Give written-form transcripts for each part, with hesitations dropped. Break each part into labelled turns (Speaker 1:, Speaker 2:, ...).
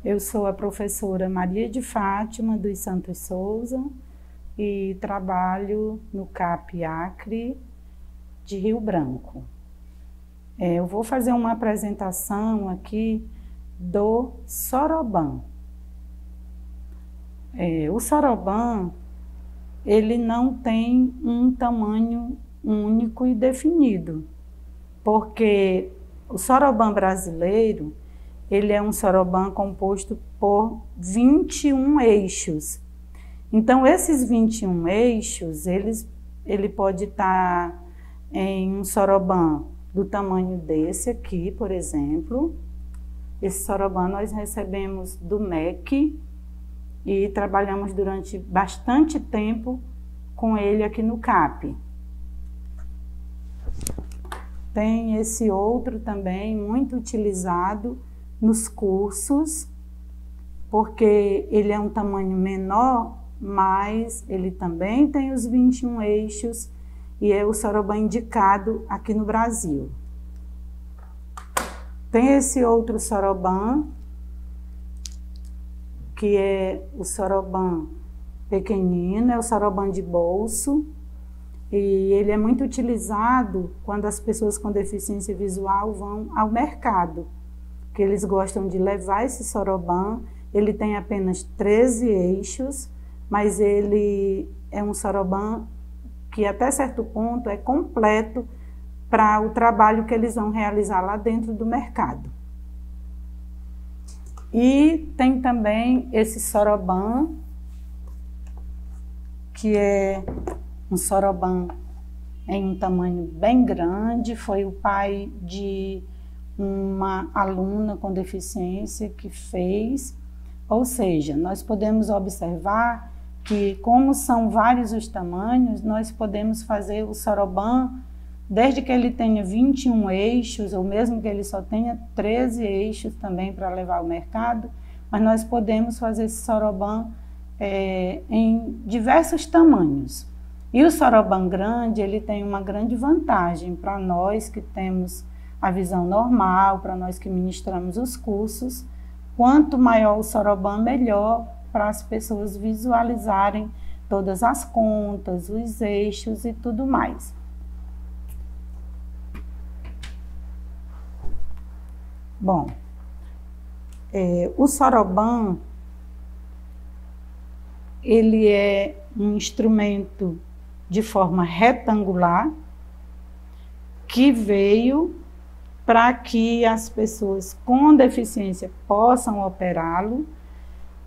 Speaker 1: Eu sou a professora Maria de Fátima dos Santos Souza e trabalho no CAP Acre de Rio Branco. Eu vou fazer uma apresentação aqui do soroban. O soroban, ele não tem um tamanho único e definido, porque o soroban brasileiro, ele é um soroban composto por 21 eixos. Então, esses 21 eixos, ele pode estar em um soroban do tamanho desse aqui, por exemplo. Esse soroban nós recebemos do MEC e trabalhamos durante bastante tempo com ele aqui no CAP. Tem esse outro também, muito utilizado nos cursos, porque ele é um tamanho menor, mas ele também tem os 21 eixos e é o soroban indicado aqui no Brasil. Tem esse outro soroban, que é o soroban pequenino, é o soroban de bolso, e ele é muito utilizado quando as pessoas com deficiência visual vão ao mercado, que eles gostam de levar esse soroban. Ele tem apenas 13 eixos, mas ele é um soroban que até certo ponto é completo para o trabalho que eles vão realizar lá dentro do mercado. E tem também esse soroban, que é um soroban em um tamanho bem grande. Foi o pai de uma aluna com deficiência que fez. Ou seja, nós podemos observar que, como são vários os tamanhos, nós podemos fazer o soroban, desde que ele tenha 21 eixos, ou mesmo que ele só tenha 13 eixos também para levar ao mercado, mas nós podemos fazer esse soroban em diversos tamanhos. E o soroban grande, ele tem uma grande vantagem para nós que temos a visão normal, para nós que ministramos os cursos. Quanto maior o soroban, melhor para as pessoas visualizarem todas as contas, os eixos e tudo mais. Bom, o soroban, ele é um instrumento de forma retangular que veio para que as pessoas com deficiência possam operá-lo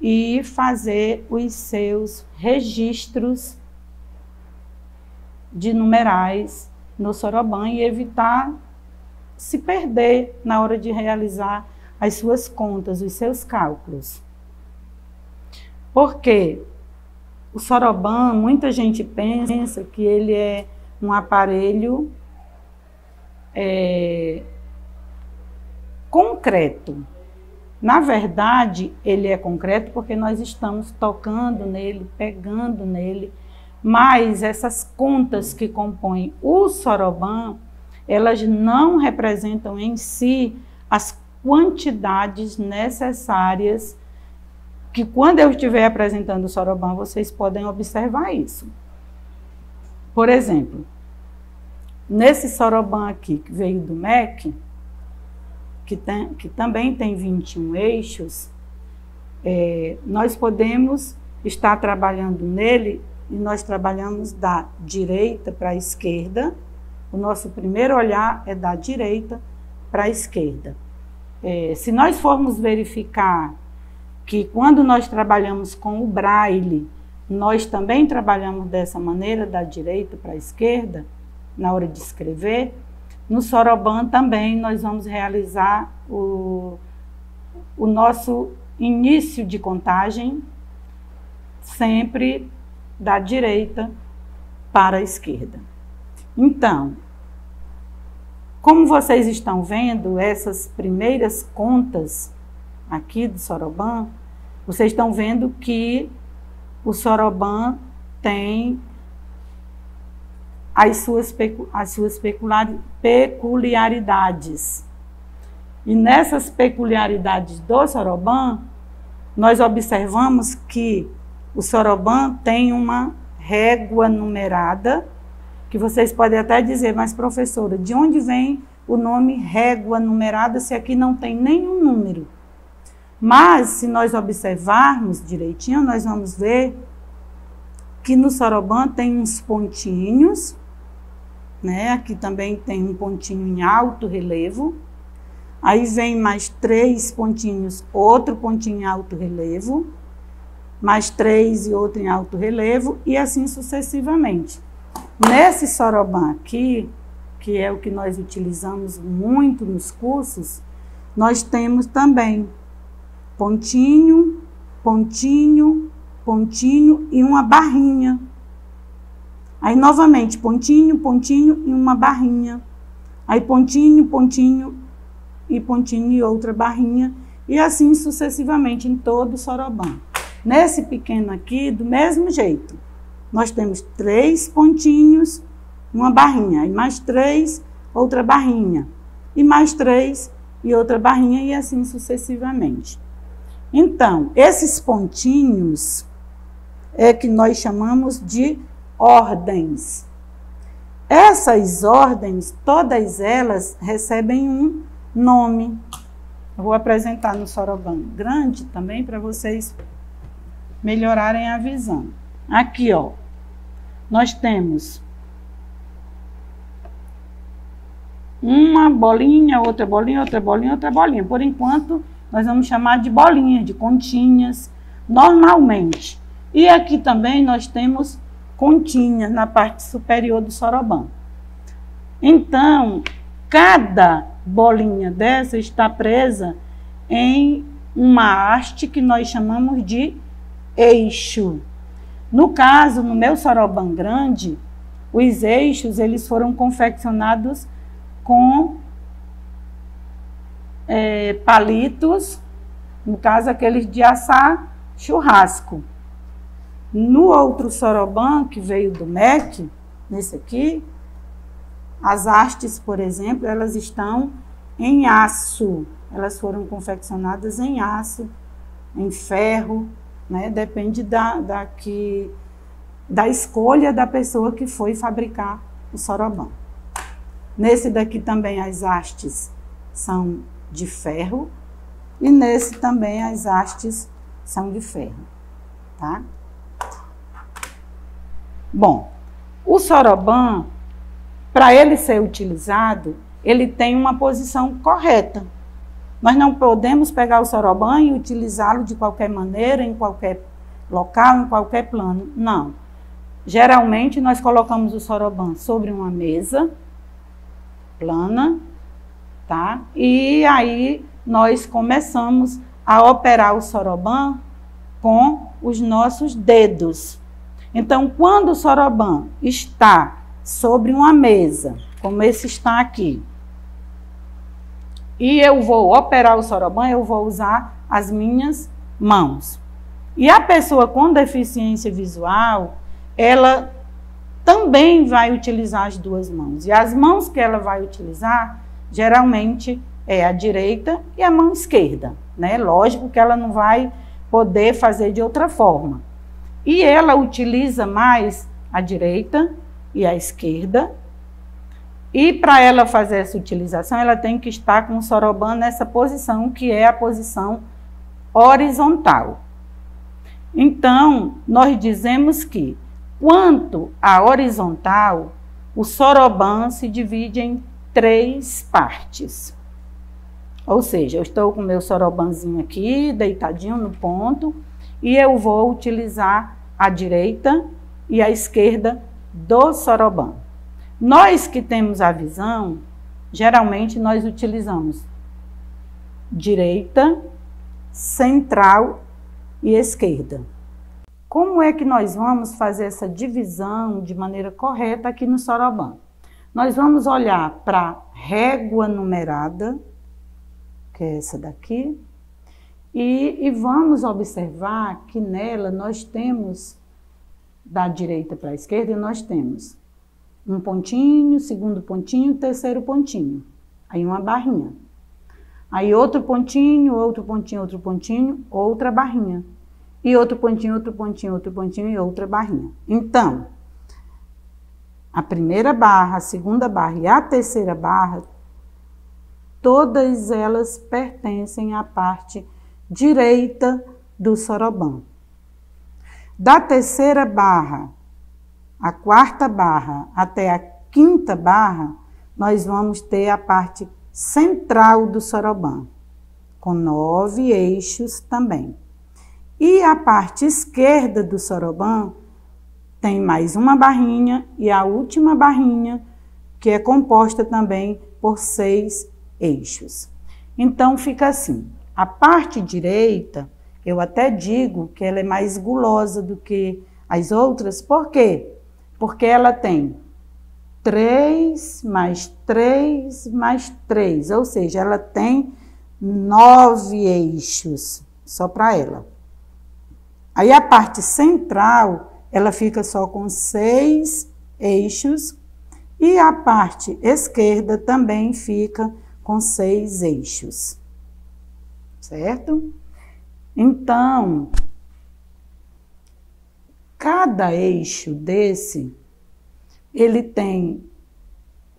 Speaker 1: e fazer os seus registros de numerais no soroban e evitar se perder na hora de realizar as suas contas, os seus cálculos. Porque o soroban, muita gente pensa que ele é um aparelho concreto. Na verdade, ele é concreto porque nós estamos tocando nele, pegando nele, mas essas contas que compõem o soroban, elas não representam em si as quantidades necessárias, que quando eu estiver apresentando o soroban, vocês podem observar isso. Por exemplo, nesse soroban aqui, que veio do MEC, que também tem 21 eixos, nós podemos estar trabalhando nele, e nós trabalhamos da direita para a esquerda. O nosso primeiro olhar é da direita para a esquerda. Se nós formos verificar que quando nós trabalhamos com o braille, nós também trabalhamos dessa maneira, da direita para a esquerda, na hora de escrever, no soroban também nós vamos realizar o nosso início de contagem sempre da direita para a esquerda. Então, como vocês estão vendo, essas primeiras contas aqui do soroban, vocês estão vendo que o soroban tem as suas peculiaridades. E nessas peculiaridades do soroban, nós observamos que o soroban tem uma régua numerada, que vocês podem até dizer, mas professora, de onde vem o nome régua numerada se aqui não tem nenhum número? Mas, se nós observarmos direitinho, nós vamos ver que no soroban tem uns pontinhos, né? Aqui também tem um pontinho em alto relevo. Aí vem mais 3 pontinhos, outro pontinho em alto relevo, mais 3 e outro em alto relevo, e assim sucessivamente. Nesse soroban aqui, que é o que nós utilizamos muito nos cursos, nós temos também pontinho, pontinho, pontinho e uma barrinha. Aí, novamente, pontinho, pontinho e uma barrinha. Aí, pontinho, pontinho e pontinho e outra barrinha. E assim sucessivamente em todo o soroban. Nesse pequeno aqui, do mesmo jeito. Nós temos 3 pontinhos, uma barrinha. E mais 3, outra barrinha. E mais 3 e outra barrinha. E assim sucessivamente. Então, esses pontinhos é que nós chamamos de ordens. Essas ordens, todas elas recebem um nome. Eu vou apresentar no soroban grande também para vocês melhorarem a visão. Aqui, ó, nós temos uma bolinha, outra bolinha, outra bolinha, outra bolinha. Por enquanto, nós vamos chamar de bolinhas, de continhas, normalmente. E aqui também nós temos continhas na parte superior do soroban. Então, cada bolinha dessa está presa em uma haste que nós chamamos de eixo. No caso, no meu soroban grande, os eixos eles foram confeccionados com palitos, no caso aqueles de assar churrasco. No outro soroban que veio do MEC, nesse aqui, as hastes, por exemplo, elas estão em aço. Elas foram confeccionadas em aço, em ferro, né? Depende da escolha da pessoa que foi fabricar o soroban. Nesse daqui também as hastes são de ferro e nesse também as hastes são de ferro, tá? Bom, o soroban, para ele ser utilizado, ele tem uma posição correta. Nós não podemos pegar o soroban e utilizá-lo de qualquer maneira, em qualquer local, em qualquer plano. Não. Geralmente, nós colocamos o soroban sobre uma mesa plana, tá? E aí, nós começamos a operar o soroban com os nossos dedos. Então, quando o soroban está sobre uma mesa, como esse está aqui, e eu vou operar o soroban, eu vou usar as minhas mãos. E a pessoa com deficiência visual, ela também vai utilizar as duas mãos. E as mãos que ela vai utilizar, geralmente, é a direita e a mão esquerda, né? Lógico que ela não vai poder fazer de outra forma. E ela utiliza mais a direita e a esquerda. E para ela fazer essa utilização, ela tem que estar com o soroban nessa posição, que é a posição horizontal. Então, nós dizemos que, quanto à horizontal, o soroban se divide em 3 partes. Ou seja, eu estou com o meu sorobanzinho aqui, deitadinho no ponto, e eu vou utilizar a direita e a esquerda do soroban. Nós que temos a visão, geralmente nós utilizamos direita, central e esquerda. Como é que nós vamos fazer essa divisão de maneira correta aqui no soroban? Nós vamos olhar para a régua numerada, que é essa daqui, e vamos observar que nela nós temos, da direita para a esquerda, nós temos um pontinho, segundo pontinho, terceiro pontinho. Aí uma barrinha. Aí outro pontinho, outro pontinho, outro pontinho, outra barrinha. E outro pontinho, outro pontinho, outro pontinho e outra barrinha. Então, a primeira barra, a segunda barra e a terceira barra, todas elas pertencem à parte direita do soroban. Da terceira barra, a quarta barra até a quinta barra, nós vamos ter a parte central do soroban, com 9 eixos também. E a parte esquerda do soroban tem mais uma barrinha e a última barrinha, que é composta também por 6 eixos. Então, fica assim. A parte direita, eu até digo que ela é mais gulosa do que as outras. Por quê? Porque ela tem 3 mais 3 mais 3, ou seja, ela tem 9 eixos, só para ela. Aí a parte central, ela fica só com 6 eixos, e a parte esquerda também fica com 6 eixos, certo? Então, cada eixo desse, ele tem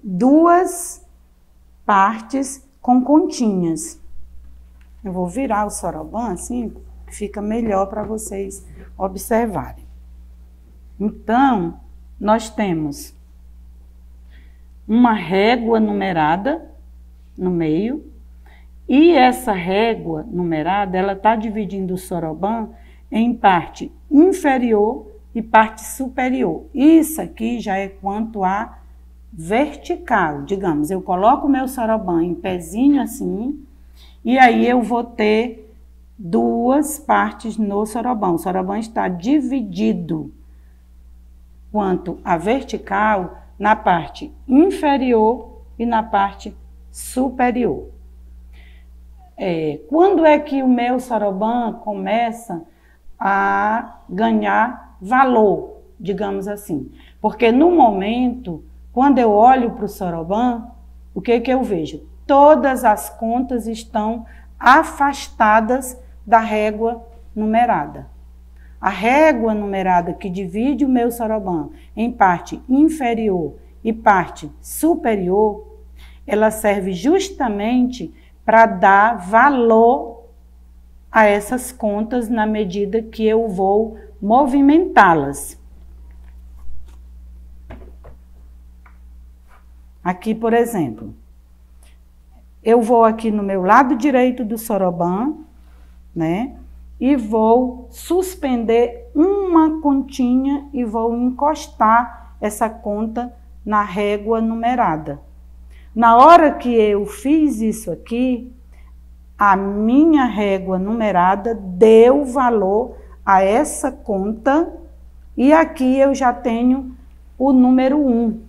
Speaker 1: 2 partes com continhas. Eu vou virar o soroban assim, fica melhor para vocês observarem. Então, nós temos uma régua numerada no meio, e essa régua numerada, ela está dividindo o soroban em parte inferior e parte superior. Isso aqui já é quanto a vertical. Digamos, eu coloco o meu soroban em pezinho assim, e aí eu vou ter 2 partes no soroban. O soroban está dividido quanto a vertical na parte inferior e na parte superior. Quando é que o meu soroban começa a ganhar valor, digamos assim? Porque no momento, quando eu olho para o soroban, o que eu vejo? Todas as contas estão afastadas da régua numerada. A régua numerada que divide o meu soroban em parte inferior e parte superior, ela serve justamente para dar valor a essas contas na medida que eu vou movimentá-las. Aqui, por exemplo, eu vou aqui no meu lado direito do soroban, né? E vou suspender uma continha e vou encostar essa conta na régua numerada. Na hora que eu fiz isso aqui, a minha régua numerada deu valor a essa conta, e aqui eu já tenho o número 1.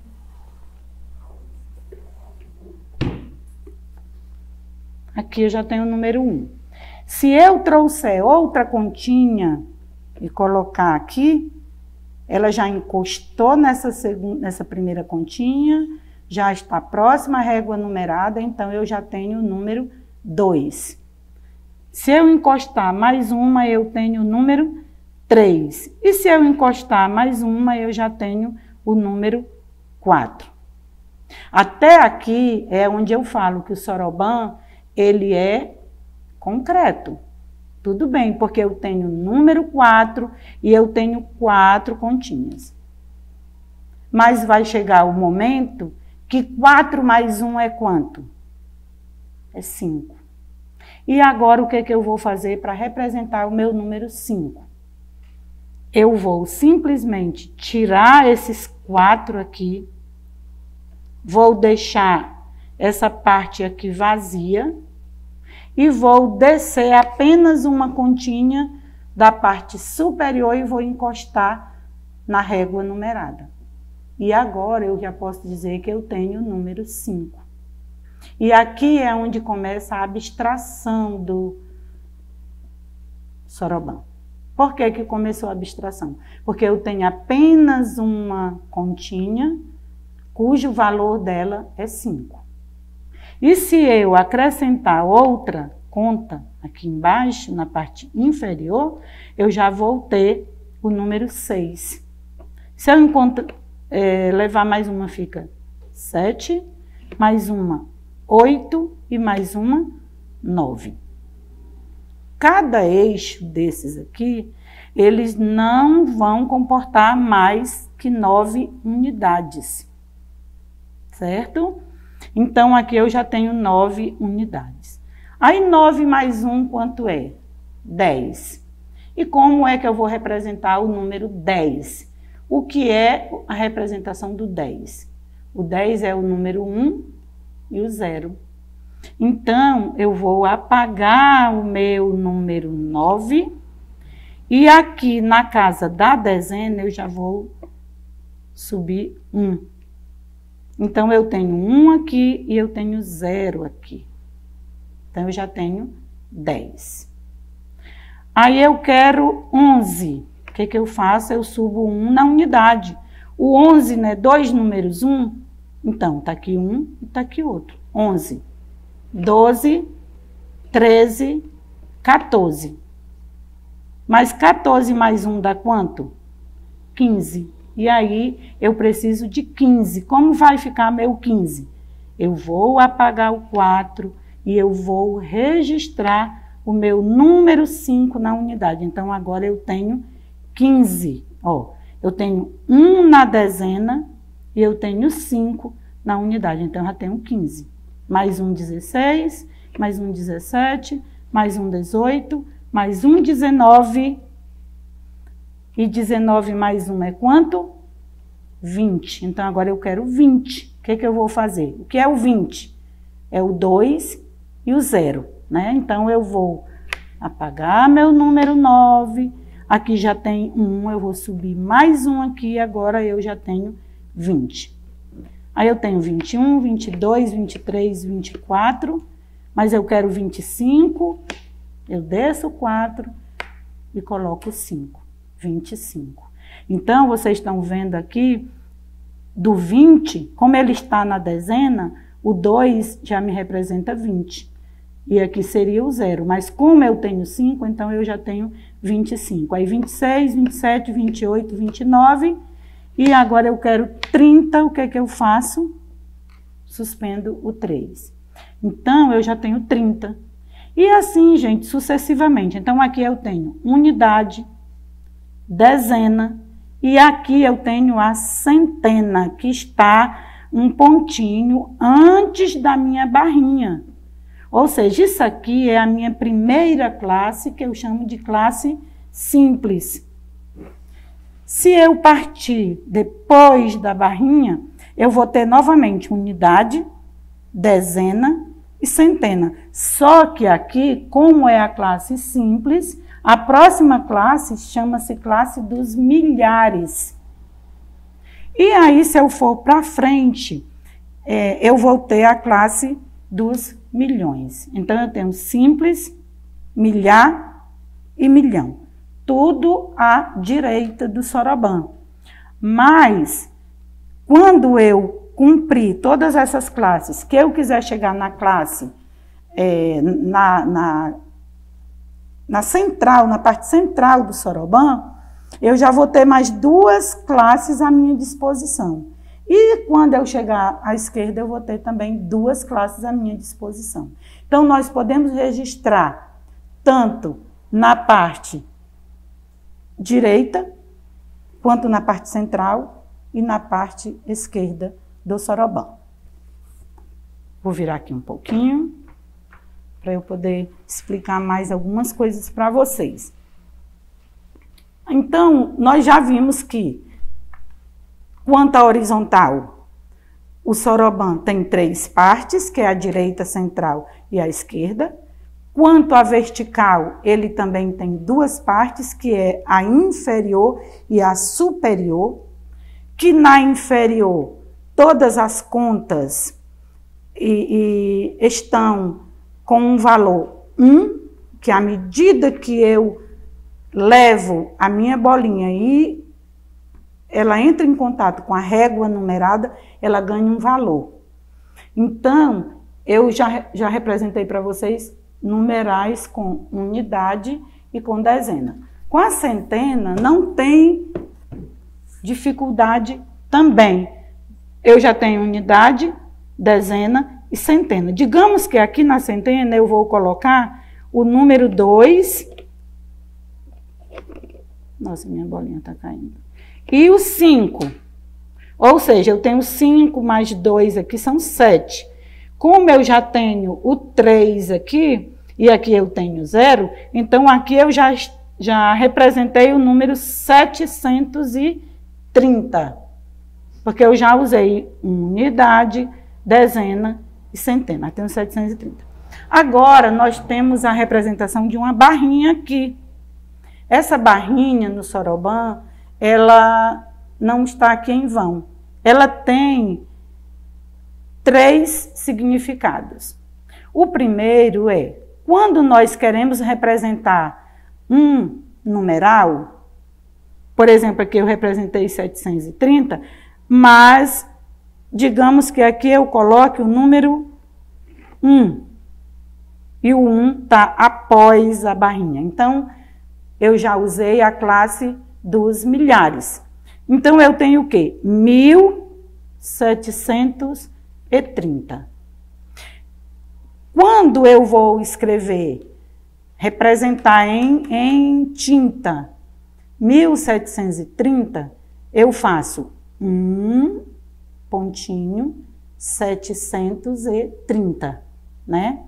Speaker 1: Aqui eu já tenho o número 1. Se eu trouxer outra continha e colocar aqui, ela já encostou nessa primeira continha, já está próxima à régua numerada, então eu já tenho o número 2. Se eu encostar mais uma, eu tenho o número 3. E se eu encostar mais uma, eu já tenho o número 4. Até aqui é onde eu falo que o soroban, ele é concreto. Tudo bem, porque eu tenho o número 4 e eu tenho 4 continhas. Mas vai chegar o momento que 4 mais 1 é quanto? É 5. E agora o que eu vou fazer para representar o meu número 5? Eu vou simplesmente tirar esses 4 aqui, vou deixar essa parte aqui vazia e vou descer apenas uma continha da parte superior e vou encostar na régua numerada. E agora eu já posso dizer que eu tenho o número 5. E aqui é onde começa a abstração do soroban. Por que começou a abstração? Porque eu tenho apenas uma continha cujo valor dela é 5. E se eu acrescentar outra conta aqui embaixo, na parte inferior, eu já vou ter o número 6. Se eu levar mais uma, fica 7, mais uma 8 e mais uma 9. Cada eixo desses aqui, eles não vão comportar mais que 9 unidades, certo? Então, aqui eu já tenho 9 unidades. Aí, 9 mais 1, quanto é? 10. E como é que eu vou representar o número 10? O que é a representação do 10? O 10 é o número 1 e o 0. Então, eu vou apagar o meu número 9 e aqui na casa da dezena eu já vou subir 1. Então, eu tenho 1 aqui e eu tenho 0 aqui. Então, eu já tenho 10. Aí, eu quero 11. O que eu faço? Eu subo 1 na unidade. O 11, né? 2 números 1. Então, tá aqui 1 e tá aqui outro. 11. 12, 13, 14. Mas 14 mais 1 dá quanto? 15. E aí, eu preciso de 15. Como vai ficar meu 15? Eu vou apagar o 4 e eu vou registrar o meu número 5 na unidade. Então, agora eu tenho 15. Ó, eu tenho 1 na dezena e eu tenho 5 na unidade. Então, eu já tenho 15. Mais um 16, mais um 17, mais um 18, mais um 19. E 19 mais 1 é quanto? 20. Então, agora eu quero 20. O que eu vou fazer? O que é o 20? É o 2 e o 0, né? Então, eu vou apagar meu número 9. Aqui já tem 1, eu vou subir mais um aqui, agora eu já tenho 20. Aí eu tenho 21, 22, 23, 24, mas eu quero 25, eu desço 4 e coloco 5, 25. Então, vocês estão vendo aqui, do 20, como ele está na dezena, o 2 já me representa 20. E aqui seria o 0, mas como eu tenho 5, então eu já tenho 25. Aí 26, 27, 28, 29... E agora eu quero 30, o que é que eu faço? Suspendo o 3. Então, eu já tenho 30. E assim, gente, sucessivamente. Então, aqui eu tenho unidade, dezena, e aqui eu tenho a centena, que está um pontinho antes da minha barrinha. Ou seja, isso aqui é a minha primeira classe, que eu chamo de classe simples. Se eu partir depois da barrinha, eu vou ter novamente unidade, dezena e centena. Só que aqui, como é a classe simples, a próxima classe chama-se classe dos milhares. E aí, se eu for para frente, eu vou ter a classe dos milhões. Então, eu tenho simples, milhar e milhão. Tudo à direita do soroban. Mas, quando eu cumprir todas essas classes, que eu quiser chegar na classe, na central, na parte central do soroban, eu já vou ter mais 2 classes à minha disposição. E quando eu chegar à esquerda, eu vou ter também 2 classes à minha disposição. Então, nós podemos registrar tanto na parte direita, quanto na parte central e na parte esquerda do soroban. Vou virar aqui um pouquinho, para eu poder explicar mais algumas coisas para vocês. Então, nós já vimos que, quanto à horizontal, o soroban tem 3 partes, que é a direita, a central e a esquerda. Quanto à vertical, ele também tem 2 partes, que é a inferior e a superior, que na inferior todas as contas estão com um valor 1, que à medida que eu levo a minha bolinha e ela entra em contato com a régua numerada, ela ganha um valor. Então, eu já representei para vocês numerais com unidade e com dezena. Com a centena não tem dificuldade também. Eu já tenho unidade, dezena e centena. Digamos que aqui na centena eu vou colocar o número 2. Nossa, minha bolinha está caindo. E o 5. Ou seja, eu tenho 5 mais 2 aqui, são 7. Como eu já tenho o 3 aqui, e aqui eu tenho 0, então aqui eu já representei o número 730. Porque eu já usei unidade, dezena e centena. Eu tenho 730. Agora, nós temos a representação de uma barrinha aqui. Essa barrinha no soroban, ela não está aqui em vão. Ela tem 3 significados. O primeiro é, quando nós queremos representar um numeral, por exemplo, aqui eu representei 730, mas digamos que aqui eu coloque o número 1. E o 1 está após a barrinha. Então, eu já usei a classe dos milhares. Então, eu tenho o quê? 1730. Quando eu vou escrever, representar em tinta 1730, eu faço 1.730, né?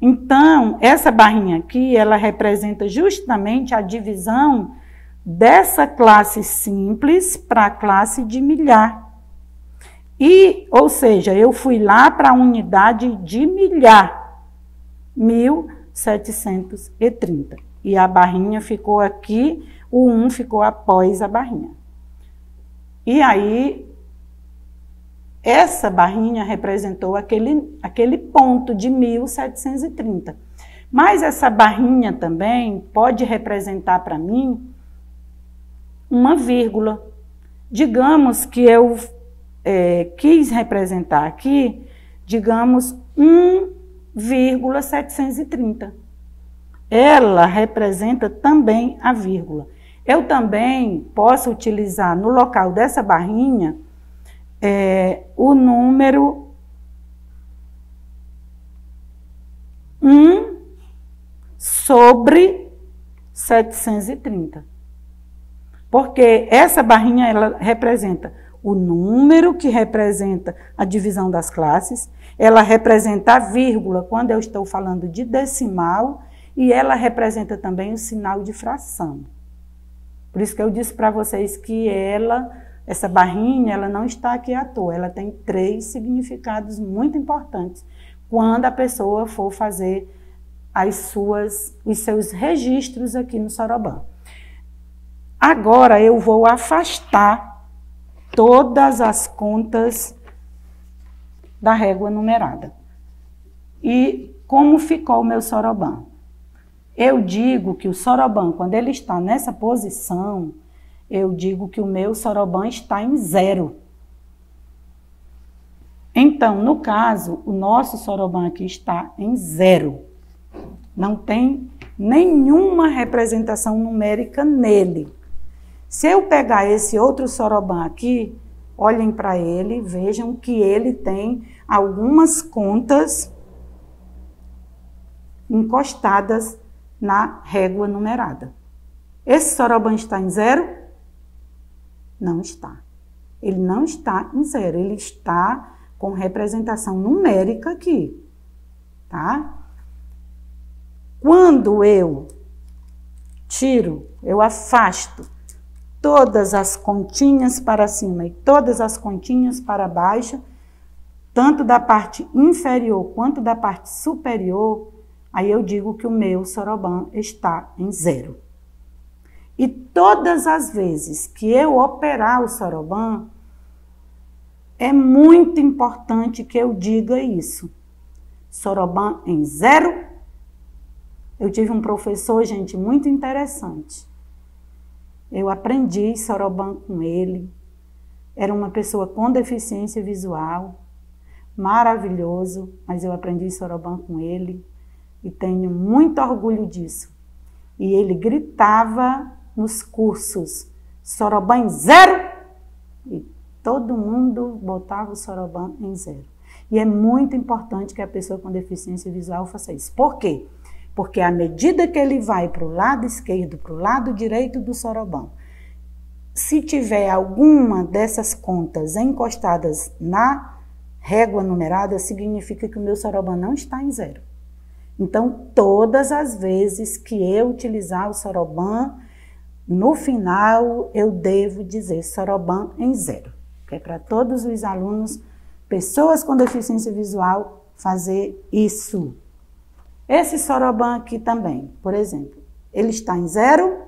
Speaker 1: Então, essa barrinha aqui, ela representa justamente a divisão dessa classe simples para a classe de milhar. E, ou seja, eu fui lá para a unidade de milhar, 1730. E a barrinha ficou aqui, o 1 ficou após a barrinha. E aí, essa barrinha representou aquele ponto de 1730. Mas essa barrinha também pode representar para mim uma vírgula. Digamos que eu quis representar aqui, digamos, 1,730. Ela representa também a vírgula. Eu também posso utilizar no local dessa barrinha o número 1 sobre 730. Porque essa barrinha, ela representa o número que representa a divisão das classes, ela representa a vírgula quando eu estou falando de decimal, e ela representa também o sinal de fração. Por isso que eu disse para vocês que essa barrinha, ela não está aqui à toa, ela tem 3 significados muito importantes quando a pessoa for fazer os seus registros aqui no soroban. Agora eu vou afastar todas as contas da régua numerada. E como ficou o meu soroban? Eu digo que o soroban, quando ele está nessa posição, eu digo que o meu soroban está em 0. Então, no caso, o nosso soroban aqui está em 0. Não tem nenhuma representação numérica nele. Se eu pegar esse outro soroban aqui, olhem para ele, vejam que ele tem algumas contas encostadas na régua numerada. Esse soroban está em 0? Não está. Ele não está em 0, ele está com representação numérica aqui, tá? Quando eu tiro, eu afasto todas as continhas para cima e todas as continhas para baixo, tanto da parte inferior quanto da parte superior, aí eu digo que o meu soroban está em 0. E todas as vezes que eu operar o soroban, é muito importante que eu diga isso. Soroban em 0. Eu tive um professor, gente, muito interessante. Eu aprendi soroban com ele. Era uma pessoa com deficiência visual. maravilhoso, mas eu aprendi Soroban com ele e tenho muito orgulho disso. E ele gritava nos cursos, Soroban em 0, e todo mundo botava o Soroban em 0. E é muito importante que a pessoa com deficiência visual faça isso. Por quê? Porque à medida que ele vai para o lado esquerdo, para o lado direito do Soroban, se tiver alguma dessas contas encostadas na régua numerada, significa que o meu Soroban não está em 0. Então, todas as vezes que eu utilizar o Soroban, no final eu devo dizer Soroban em 0. Que é para todos os alunos, pessoas com deficiência visual, fazer isso. Esse Soroban aqui também, por exemplo, ele está em 0?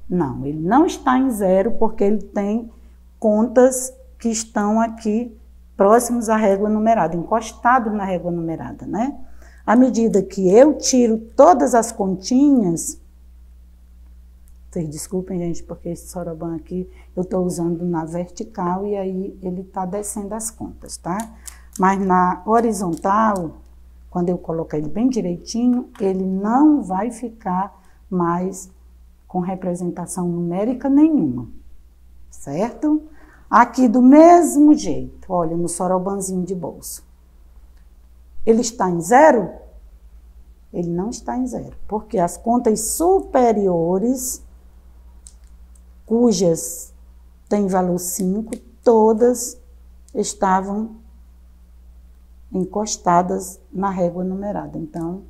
Speaker 1: Não, ele não está em 0 porque ele tem contas que estão aqui próximos à régua numerada, encostados na régua numerada, né? À medida que eu tiro todas as continhas, vocês desculpem, gente, porque esse Soroban aqui eu estou usando na vertical e aí ele está descendo as contas, tá? Mas na horizontal, quando eu colocar ele bem direitinho, ele não vai ficar mais com representação numérica nenhuma, certo? Aqui do mesmo jeito, olha, no Sorobanzinho de bolso. Ele está em 0? Ele não está em 0, porque as contas superiores, cujas têm valor 5, todas estavam encostadas na régua numerada. Então,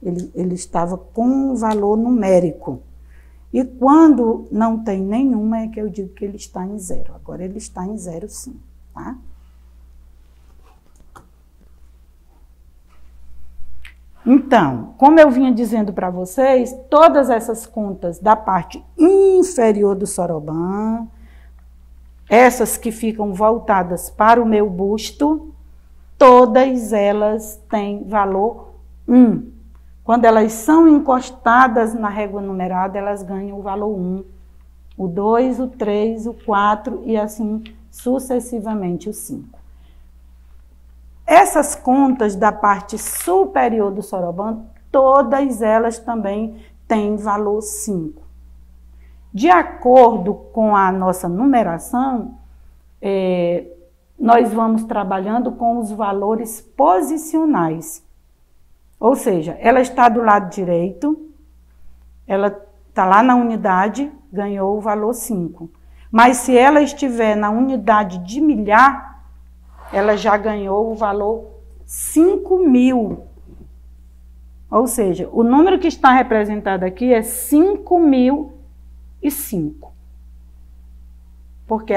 Speaker 1: ele estava com um valor numérico. E quando não tem nenhuma, é que eu digo que ele está em 0. Agora ele está em 0 sim, tá? Então, como eu vinha dizendo para vocês, todas essas contas da parte inferior do Soroban, essas que ficam voltadas para o meu busto, todas elas têm valor 1. Quando elas são encostadas na régua numerada, elas ganham o valor 1, o 2, o 3, o 4 e assim sucessivamente o 5. Essas contas da parte superior do Soroban, todas elas também têm valor 5. De acordo com a nossa numeração, nós vamos trabalhando com os valores posicionais. Ou seja, ela está do lado direito, ela está lá na unidade, ganhou o valor 5. Mas se ela estiver na unidade de milhar, ela já ganhou o valor 5.000. Ou seja, o número que está representado aqui é 5.005. Porque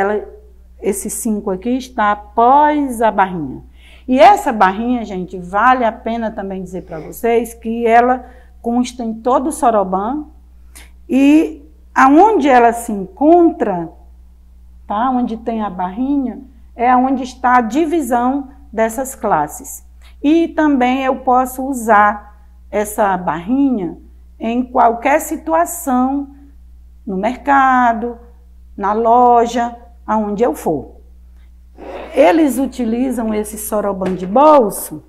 Speaker 1: esse 5 aqui está após a barrinha. E essa barrinha, gente, vale a pena também dizer para vocês que ela consta em todo o Soroban e aonde ela se encontra, tá? Onde tem a barrinha, é onde está a divisão dessas classes. E também eu posso usar essa barrinha em qualquer situação, no mercado, na loja, aonde eu for. Eles utilizam esse Soroban de bolso,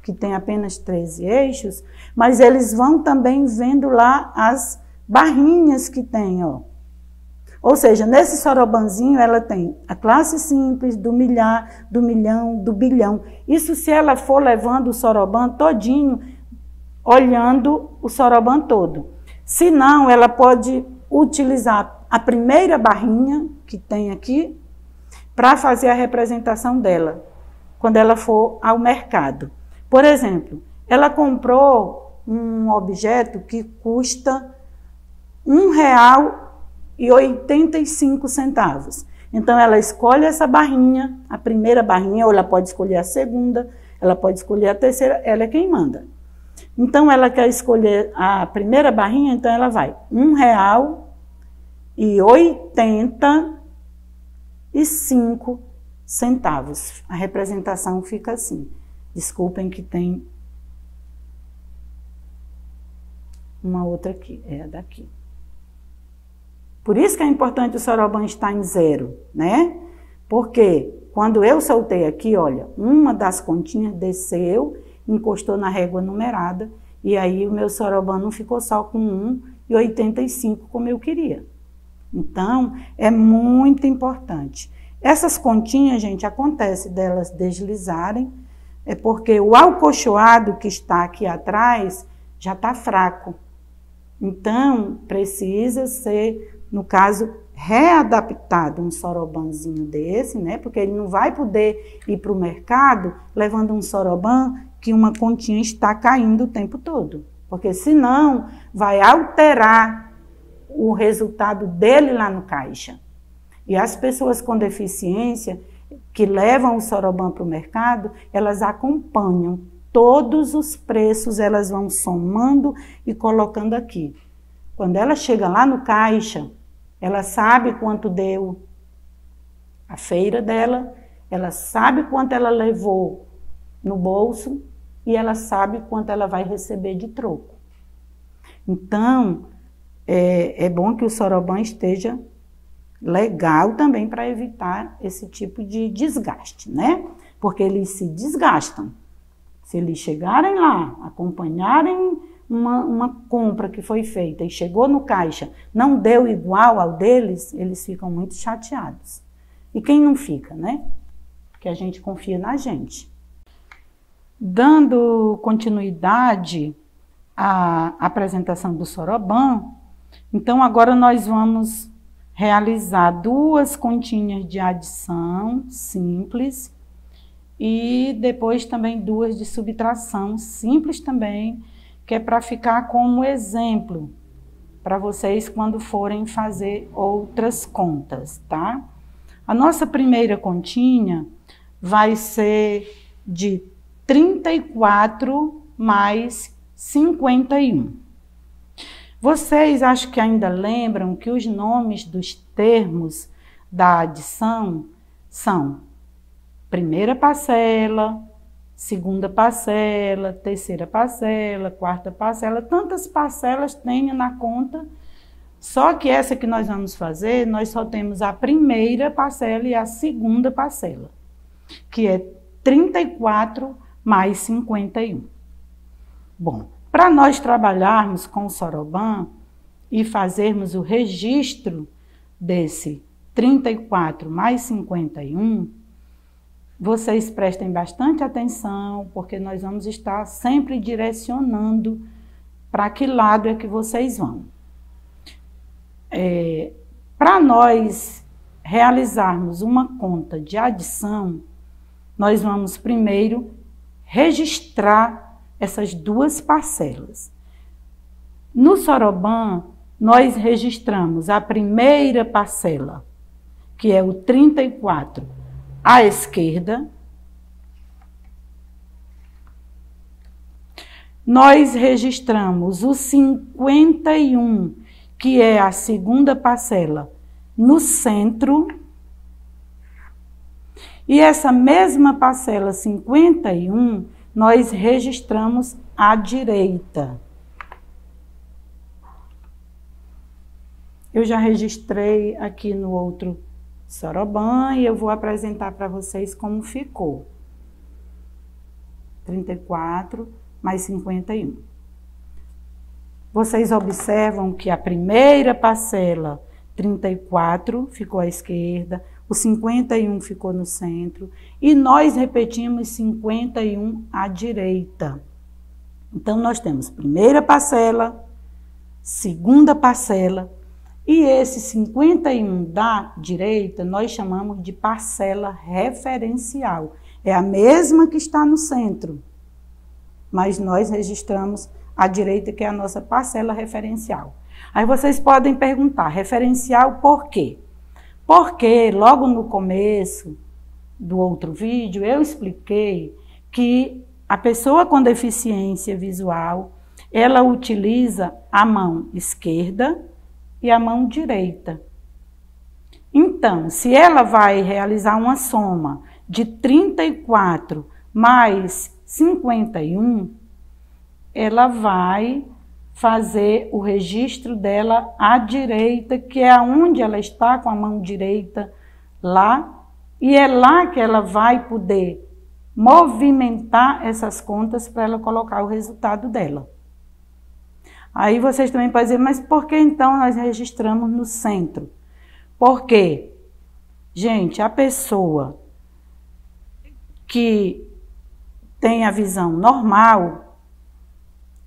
Speaker 1: que tem apenas 13 eixos, mas eles vão também vendo lá as barrinhas que tem, ó. Ou seja, nesse Sorobanzinho ela tem a classe simples, do milhar, do milhão, do bilhão. Isso se ela for levando o Soroban todinho, olhando o Soroban todo. Se não, ela pode utilizar a primeira barrinha que tem aqui, para fazer a representação dela, quando ela for ao mercado. Por exemplo, ela comprou um objeto que custa R$1,85. Então, ela escolhe essa barrinha, a primeira barrinha, ou ela pode escolher a segunda, ela pode escolher a terceira, ela é quem manda. Então, ela quer escolher a primeira barrinha, então ela vai R$1,85. A representação fica assim. Desculpem que tem uma outra aqui, é a daqui. Por isso que é importante o Soroban estar em 0, né? Porque quando eu soltei aqui, olha, uma das continhas desceu, encostou na régua numerada, e aí o meu soroban não ficou só com 1,85 como eu queria. Então, é muito importante. Essas continhas, gente, acontece delas deslizarem, é porque o alcochoado que está aqui atrás já está fraco. Então, precisa ser, no caso, readaptado um sorobanzinho desse, né? Porque ele não vai poder ir para o mercado levando um soroban que uma continha está caindo o tempo todo. Porque senão vai alterar o resultado dele lá no caixa. E as pessoas com deficiência que levam o soroban para o mercado, elas acompanham todos os preços, elas vão somando e colocando aqui. Quando ela chega lá no caixa, ela sabe quanto deu a feira dela, ela sabe quanto ela levou no bolso e ela sabe quanto ela vai receber de troco. Então, é bom que o soroban esteja legal também para evitar esse tipo de desgaste, né? Porque eles se desgastam. Se eles chegarem lá, acompanharem uma compra que foi feita e chegou no caixa, não deu igual ao deles, eles ficam muito chateados. E quem não fica, né? Porque a gente confia na gente. Dando continuidade à apresentação do soroban, então agora nós vamos realizar 2 continhas de adição simples e depois também 2 de subtração simples também, que é para ficar como exemplo para vocês quando forem fazer outras contas, tá? A nossa primeira continha vai ser de 34 mais 51. Vocês acho que ainda lembram que os nomes dos termos da adição são primeira parcela, segunda parcela, terceira parcela, quarta parcela, tantas parcelas tem na conta, só que essa que nós vamos fazer, nós só temos a primeira parcela e a segunda parcela, que é 34 mais 51. Bom, para nós trabalharmos com o soroban e fazermos o registro desse 34 mais 51, vocês prestem bastante atenção, porque nós vamos estar sempre direcionando para que lado é que vocês vão. Para nós realizarmos uma conta de adição, nós vamos primeiro registrar essas 2 parcelas. No soroban, nós registramos a primeira parcela, que é o 34, à esquerda. Nós registramos o 51, que é a segunda parcela, no centro. E essa mesma parcela 51, nós registramos à direita. Eu já registrei aqui no outro soroban e eu vou apresentar para vocês como ficou. 34 mais 51. Vocês observam que a primeira parcela, 34, ficou à esquerda, o 51 ficou no centro e nós repetimos 51 à direita. Então, nós temos primeira parcela, segunda parcela e esse 51 da direita nós chamamos de parcela referencial. É a mesma que está no centro, mas nós registramos à direita, que é a nossa parcela referencial. Aí vocês podem perguntar, referencial por quê? Porque logo no começo do outro vídeo eu expliquei que a pessoa com deficiência visual, ela utiliza a mão esquerda e a mão direita. Então, se ela vai realizar uma soma de 34 mais 51, ela vai fazer o registro dela à direita, que é onde ela está com a mão direita lá, E é lá que ela vai poder movimentar essas contas para ela colocar o resultado dela. Aí vocês também podem dizer, mas por que então nós registramos no centro? Porque, gente, a pessoa que tem a visão normal,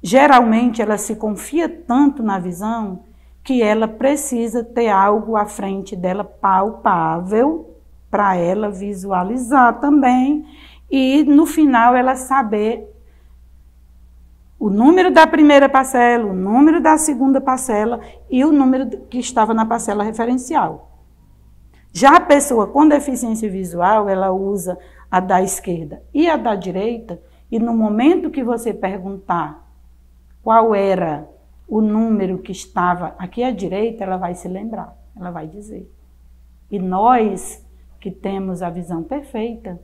Speaker 1: geralmente ela se confia tanto na visão que ela precisa ter algo à frente dela palpável para ela visualizar também e no final ela saber o número da primeira parcela, o número da segunda parcela e o número que estava na parcela referencial. Já a pessoa com deficiência visual, ela usa a da esquerda e a da direita, e no momento que você perguntar qual era o número que estava aqui à direita, ela vai se lembrar, ela vai dizer. E nós que temos a visão perfeita,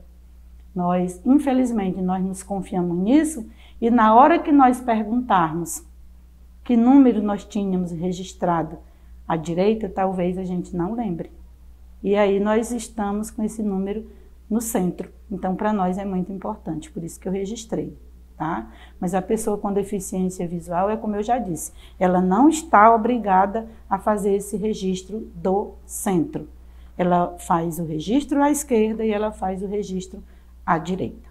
Speaker 1: nós, infelizmente, nós nos confiamos nisso, e na hora que nós perguntarmos que número nós tínhamos registrado à direita, talvez a gente não lembre. E aí nós estamos com esse número no centro. Então, para nós é muito importante, por isso que eu registrei, tá? Mas a pessoa com deficiência visual, é como eu já disse, ela não está obrigada a fazer esse registro do centro. Ela faz o registro à esquerda e ela faz o registro à direita,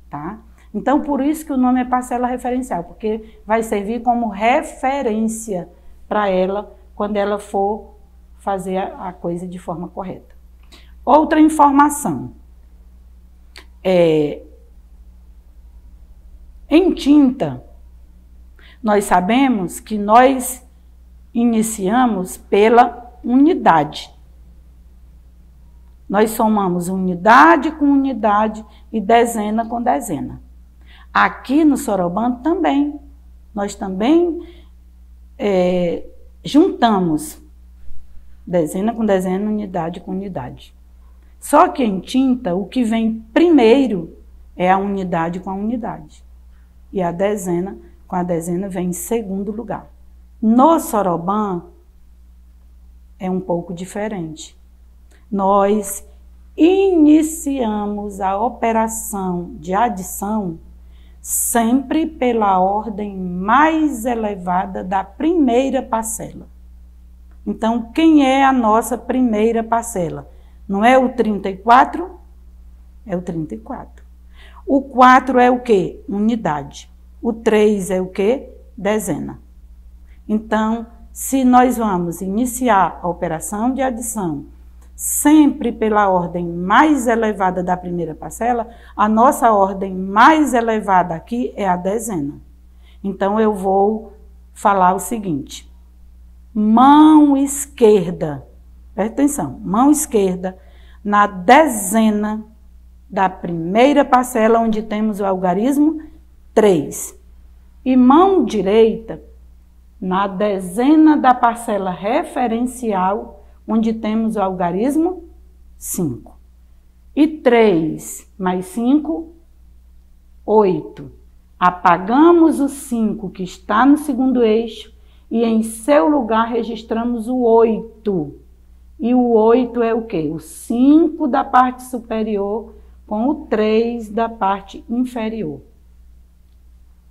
Speaker 1: tá? Então, por isso que o nome é parcela referencial, porque vai servir como referência para ela quando ela for fazer a coisa de forma correta. Outra informação. Em tinta, nós sabemos que nós iniciamos pela unidade. Nós somamos unidade com unidade e dezena com dezena. Aqui no Soroban também, nós também juntamos dezena com dezena, unidade com unidade. Só que em tinta, o que vem primeiro é a unidade com a unidade. E a dezena com a dezena vem em segundo lugar. No Soroban é um pouco diferente. Nós iniciamos a operação de adição sempre pela ordem mais elevada da primeira parcela. Então, quem é a nossa primeira parcela? Não é o 34? É o 34. O 4 é o quê? Unidade. O 3 é o quê? Dezena. Então, se nós vamos iniciar a operação de adição sempre pela ordem mais elevada da primeira parcela, a nossa ordem mais elevada aqui é a dezena. Então, eu vou falar o seguinte. Mão esquerda, presta atenção, mão esquerda, na dezena da primeira parcela, onde temos o algarismo 3. E mão direita, na dezena da parcela referencial, onde temos o algarismo 5. E 3 mais 5, 8. Apagamos o 5 que está no segundo eixo e em seu lugar registramos o 8. E o 8 é o quê? O 5 da parte superior com o 3 da parte inferior,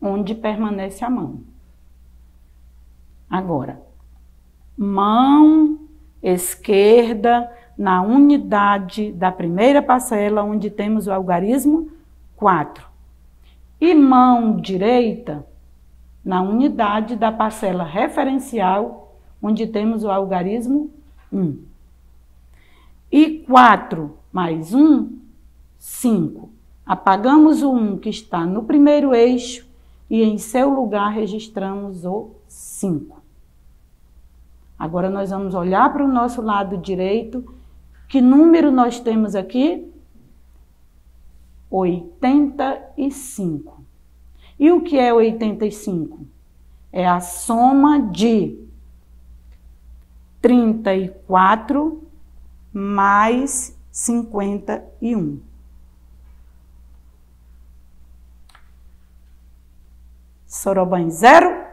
Speaker 1: onde permanece a mão. Agora, mão esquerda na unidade da primeira parcela, onde temos o algarismo 4. E mão direita na unidade da parcela referencial, onde temos o algarismo 1. E 4 mais 1, 5. Apagamos o 1 que está no primeiro eixo e em seu lugar registramos o 5. Agora nós vamos olhar para o nosso lado direito. Que número nós temos aqui? 85. E o que é 85? É a soma de 34 mais 51. Soroban 0.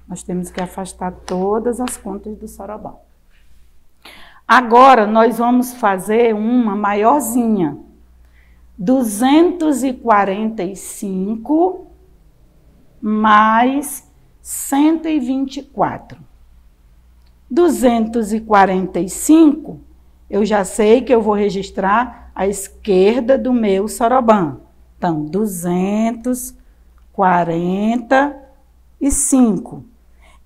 Speaker 1: Nós temos que afastar todas as contas do Soroban. Agora, nós vamos fazer uma maiorzinha. 245 mais 124. 245, eu já sei que eu vou registrar à esquerda do meu soroban. Então, 245.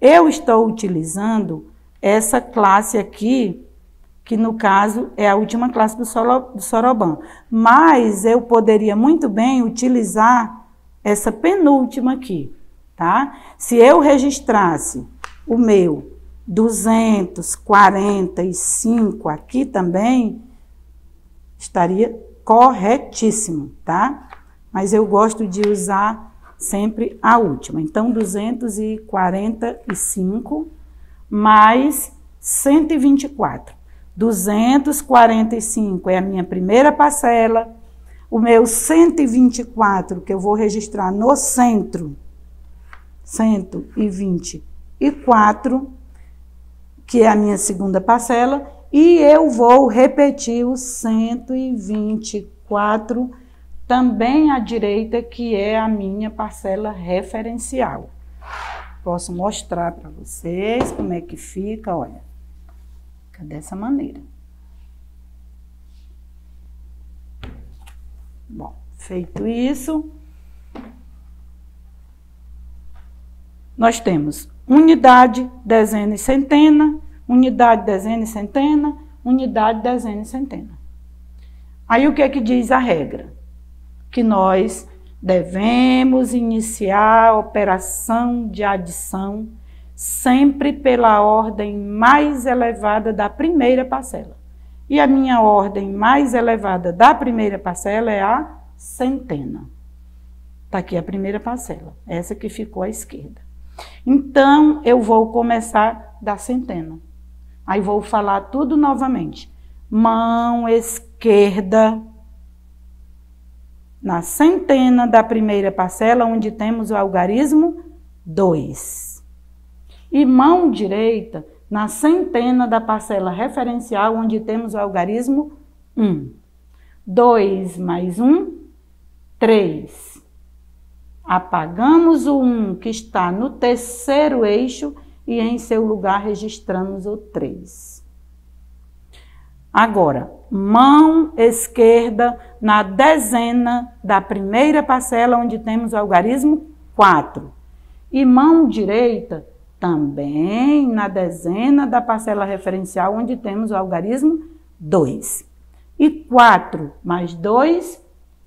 Speaker 1: Eu estou utilizando essa classe aqui, que no caso é a última classe do soroban. Mas eu poderia muito bem utilizar essa penúltima aqui, tá? Se eu registrasse o meu 245 aqui também, estaria corretíssimo, tá? Mas eu gosto de usar sempre a última. Então, 245 mais 124. 245 é a minha primeira parcela. O meu 124, que eu vou registrar no centro, 124, que é a minha segunda parcela, e eu vou repetir o 124 também à direita, que é a minha parcela referencial. Posso mostrar para vocês como é que fica, olha. Fica dessa maneira. Bom, feito isso, nós temos unidade, dezena e centena, unidade, dezena e centena, unidade, dezena e centena. Aí o que é que diz a regra? Que nós devemos iniciar a operação de adição sempre pela ordem mais elevada da primeira parcela. E a minha ordem mais elevada da primeira parcela é a centena. Está aqui a primeira parcela, essa que ficou à esquerda. Então, eu vou começar da centena. Aí vou falar tudo novamente. Mão esquerda na centena da primeira parcela, onde temos o algarismo 2. E mão direita na centena da parcela referencial, onde temos o algarismo 1. 2 mais 1, 3. Apagamos o 1 que está no terceiro eixo e em seu lugar registramos o 3. Agora, mão esquerda na dezena da primeira parcela, onde temos o algarismo 4. E mão direita também na dezena da parcela referencial, onde temos o algarismo 2. E 4 mais 2,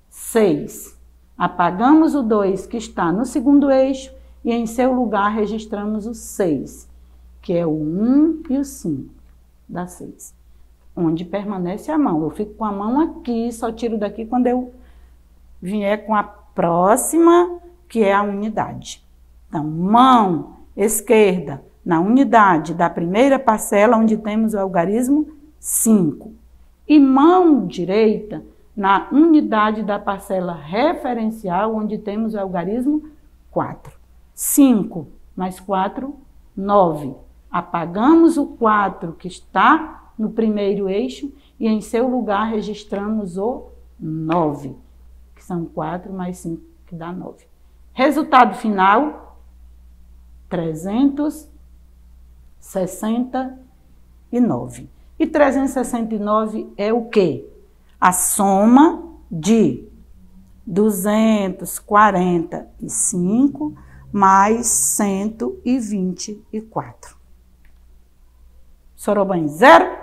Speaker 1: 6. Apagamos o 2 que está no segundo eixo e em seu lugar registramos o 6, que é o 1 e o 5, dá 6. Onde permanece a mão. Eu fico com a mão aqui, só tiro daqui quando eu vier com a próxima, que é a unidade. Então, mão esquerda na unidade da primeira parcela, onde temos o algarismo 5. E mão direita na unidade da parcela referencial, onde temos o algarismo 4. 5 mais 4, 9. Apagamos o 4 que está no primeiro eixo e em seu lugar registramos o 9, que são 4 mais 5, que dá 9. Resultado final, 369. E 369 é o quê? A soma de 245 mais 124. Soroban 0.